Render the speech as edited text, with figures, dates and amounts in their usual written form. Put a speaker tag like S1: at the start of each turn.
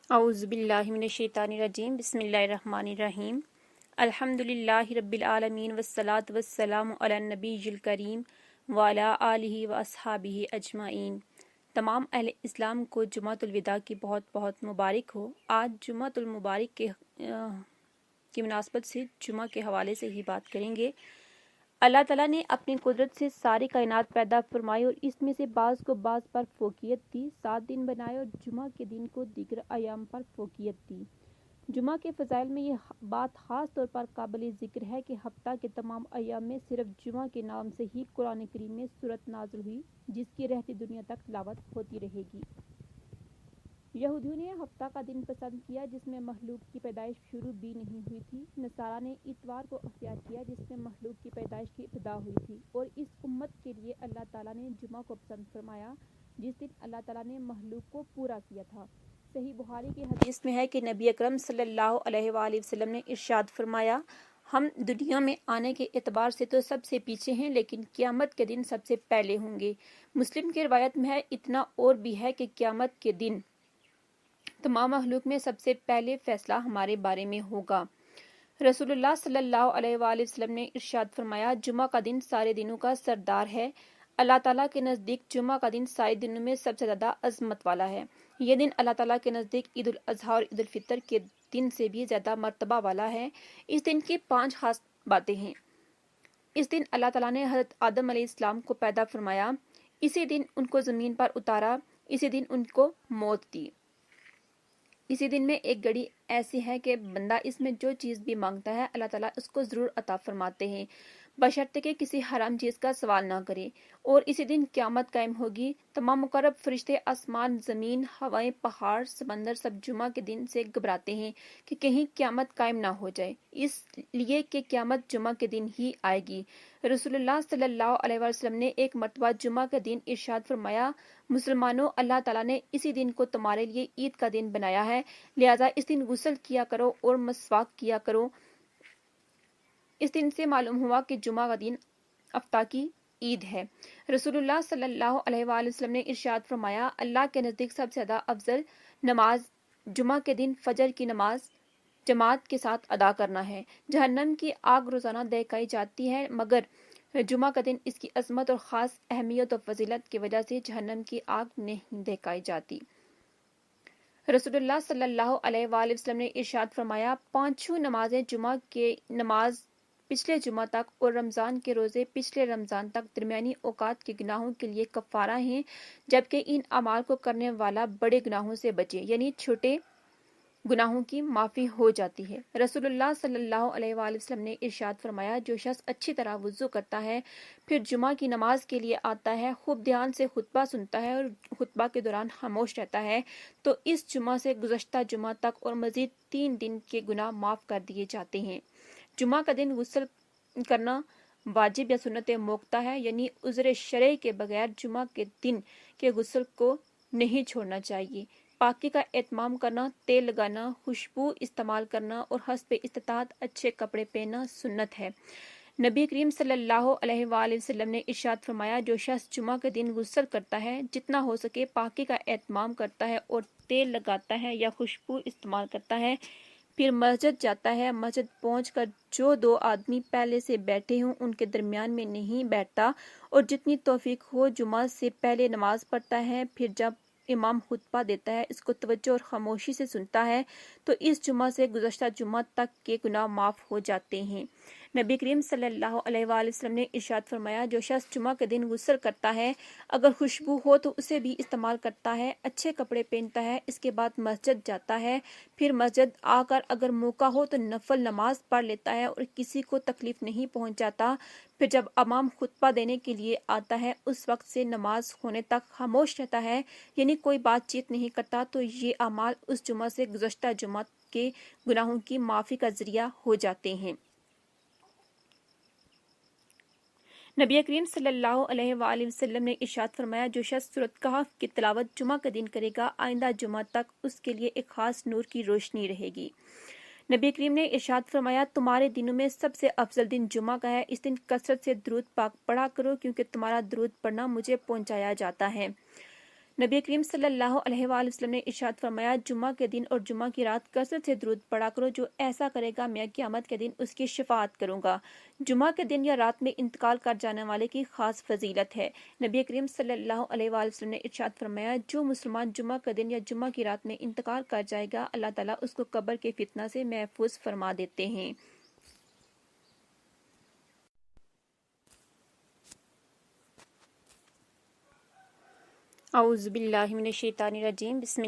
S1: اعوذ باللہ من الشیطان الرجیم بسم اللہ الرحمن الرحیم الحمدللہ رب العالمین والصلاة والسلام علی النبی الکریم وعلی آلہ واصحابہ اجمعین۔ تمام اہل اسلام کو جمعۃ الوداع کی بہت بہت مبارک ہو۔ آج جمعۃ المبارک کی مناسبت سے جمعہ کے حوالے سے ہی بات کریں گے۔ اللہ تعالیٰ نے اپنی قدرت سے ساری کائنات پیدا فرمائی اور اس میں سے بعض کو بعض پر فوقیت دی۔ 7 دن بنائے اور جمعہ کے دن کو دیگر ایام پر فوقیت دی۔ جمعہ کے فضائل میں یہ بات خاص طور پر قابل ذکر ہے کہ ہفتہ کے تمام ایام میں صرف جمعہ کے نام سے ہی قرآن کریم میں سورت نازل ہوئی، جس کی رہتی دنیا تک تلاوت ہوتی رہے گی۔ یہودیوں نے ہفتہ کا دن پسند کیا جس میں مخلوق کی پیدائش شروع بھی نہیں ہوئی تھی۔ نصارہ نے اتوار کو اختیار کیا جس میں مخلوق کی پیدائش کی ابتدا ہوئی تھی، اور اس امت کے لیے اللہ تعالیٰ نے جمعہ کو پسند فرمایا جس دن اللہ تعالیٰ نے مخلوق کو پورا کیا تھا۔ صحیح بخاری کی حدیث میں ہے کہ نبی اکرم صلی اللہ علیہ وآلہ وسلم نے ارشاد فرمایا، ہم دنیا میں آنے کے اعتبار سے تو سب سے پیچھے ہیں لیکن قیامت کے دن سب سے پہلے ہوں گے۔ مسلم کی روایت میں ہے، اتنا اور بھی ہے کہ قیامت کے دن تمام مخلوق میں سب سے پہلے فیصلہ ہمارے بارے میں ہوگا۔ رسول اللہ صلی اللہ علیہ وآلہ وسلم نے ارشاد فرمایا، جمعہ کا دن سارے دنوں کا سردار ہے۔ اللہ تعالیٰ کے نزدیک جمعہ کا دن سارے دنوں میں سب سے زیادہ عظمت والا ہے۔ یہ دن اللہ تعالیٰ کے نزدیک عید الاضحیٰ اور عید الفطر کے دن سے بھی زیادہ مرتبہ والا ہے۔ اس دن کی 5 خاص باتیں ہیں۔ اس دن اللہ تعالیٰ نے حضرت آدم علیہ السلام کو پیدا فرمایا، اسی دن ان کو زمین پر اتارا، اسی دن ان کو موت دی۔ اسی دن میں ایک گھڑی ایسی ہے کہ بندہ اس میں جو چیز بھی مانگتا ہے اللہ تعالیٰ اس کو ضرور عطا فرماتے ہیں، بشرطے کہ کسی حرام چیز کا سوال نہ کرے۔ اور اسی دن قیامت قائم ہوگی۔ تمام مقرب فرشتے، آسمان، زمین، ہوائیں، پہاڑ، سمندر سب جمعہ کے دن سے گھبراتے ہیں کہ کہیں قیامت قائم نہ ہو جائے، اس لیے کہ قیامت جمعہ کے دن ہی آئے گی۔ رسول اللہ صلی اللہ علیہ وسلم نے ایک مرتبہ جمعہ کے دن ارشاد فرمایا، مسلمانوں، اللہ تعالیٰ نے اسی دن کو تمہارے لیے عید کا دن بنایا ہے، لہذا اس دن غسل کیا کرو اور مسواک کیا کرو۔ اس دن سے معلوم ہوا کہ جمعہ کا دن ہفتہ کی عید ہے۔ رسول اللہ صلی اللہ علیہ وآلہ وسلم نے ارشاد فرمایا، اللہ کے نزدیک سب سے زیادہ افضل نماز جمعہ کے دن فجر کی نماز جماعت کے ساتھ ادا کرنا ہے۔ جہنم کی آگ روزانہ دہکائی جاتی ہے، مگر جمعہ کا دن اس کی عظمت اور خاص اہمیت و فضیلت کی وجہ سے جہنم کی آگ نہیں دہکائی جاتی۔ رسول اللہ صلی اللہ علیہ وآلہ وسلم نے ارشاد فرمایا، 5 نمازیں جمعہ کے نماز پچھلے جمعہ تک اور رمضان کے روزے پچھلے رمضان تک درمیانی اوقات کے گناہوں کے لیے کفارہ ہیں، جبکہ ان اعمال کو کرنے والا بڑے گناہوں سے بچے، یعنی چھوٹے گناہوں کی معافی ہو جاتی ہے۔ رسول اللہ صلی اللہ علیہ وآلہ وسلم نے ارشاد فرمایا، جو شخص اچھی طرح وضو کرتا ہے، پھر جمعہ کی نماز کے لیے آتا ہے، خوب دھیان سے خطبہ سنتا ہے اور خطبہ کے دوران خاموش رہتا ہے، تو اس جمعہ سے گزشتہ جمعہ تک اور مزید 3 دن کے گناہ معاف کر دیے جاتے ہیں۔ جمعہ کا دن غسل کرنا واجب یا سنت موقتہ ہے، یعنی عذر شرعی کے بغیر جمعہ کے دن کے غسل کو نہیں چھوڑنا چاہیے۔ پاکی کا اہتمام کرنا، تیل لگانا، خوشبو استعمال کرنا اور حسب استطاعت اچھے کپڑے پہننا سنت ہے۔ نبی کریم صلی اللہ علیہ وآلہ وسلم نے ارشاد فرمایا، جو شخص جمعہ کے دن غسل کرتا ہے، جتنا ہو سکے پاکی کا اہتمام کرتا ہے اور تیل لگاتا ہے یا خوشبو استعمال کرتا ہے، پھر مسجد جاتا ہے، مسجد پہنچ کر جو 2 آدمی پہلے سے بیٹھے ہوں ان کے درمیان میں نہیں بیٹھتا اور جتنی توفیق ہو جمعہ سے پہلے نماز پڑھتا ہے، پھر جب امام خطبہ دیتا ہے اس کو توجہ اور خاموشی سے سنتا ہے، تو اس جمعہ سے گزشتہ جمعہ تک کے گناہ معاف ہو جاتے ہیں۔ نبی کریم صلی اللہ علیہ وآلہ وسلم نے ارشاد فرمایا، جو شخص جمعہ کے دن غسل کرتا ہے، اگر خوشبو ہو تو اسے بھی استعمال کرتا ہے، اچھے کپڑے پہنتا ہے، اس کے بعد مسجد جاتا ہے، پھر مسجد آ کر اگر موقع ہو تو نفل نماز پڑھ لیتا ہے اور کسی کو تکلیف نہیں پہنچاتا، پھر جب امام خطبہ دینے کے لیے آتا ہے اس وقت سے نماز ہونے تک خاموش رہتا ہے، یعنی کوئی بات چیت نہیں کرتا، تو یہ اعمال اس جمعہ سے گزشتہ جمعہ کے گناہوں کی معافی کا ذریعہ ہو جاتے ہیں۔ نبی کریم صلی اللہ علیہ وآلہ وسلم نے ارشاد فرمایا، جو شخص سورۃ کہف کی تلاوت جمعہ کے دن کرے گا، آئندہ جمعہ تک اس کے لیے ایک خاص نور کی روشنی رہے گی۔ نبی کریم نے ارشاد فرمایا، تمہارے دنوں میں سب سے افضل دن جمعہ کا ہے، اس دن کثرت سے درود پاک پڑھا کرو کیونکہ تمہارا درود پڑھنا مجھے پہنچایا جاتا ہے۔ نبی کریم صلی اللہ علیہ وآلہ وسلم نے ارشاد فرمایا، جمعہ کے دن اور جمعہ کی رات کثرت سے درود پڑھا کرو، جو ایسا کرے گا میں قیامت کے دن اس کی شفاعت کروں گا۔ جمعہ کے دن یا رات میں انتقال کر جانے والے کی خاص فضیلت ہے۔ نبی کریم صلی اللہ علیہ وآلہ وسلم نے ارشاد فرمایا، جو مسلمان جمعہ کے دن یا جمعہ کی رات میں انتقال کر جائے گا، اللہ تعالیٰ اس کو قبر کے فتنہ سے محفوظ فرما دیتے ہیں۔ اعوذ باللہ من الشیطان الرجیم، بسم اللہ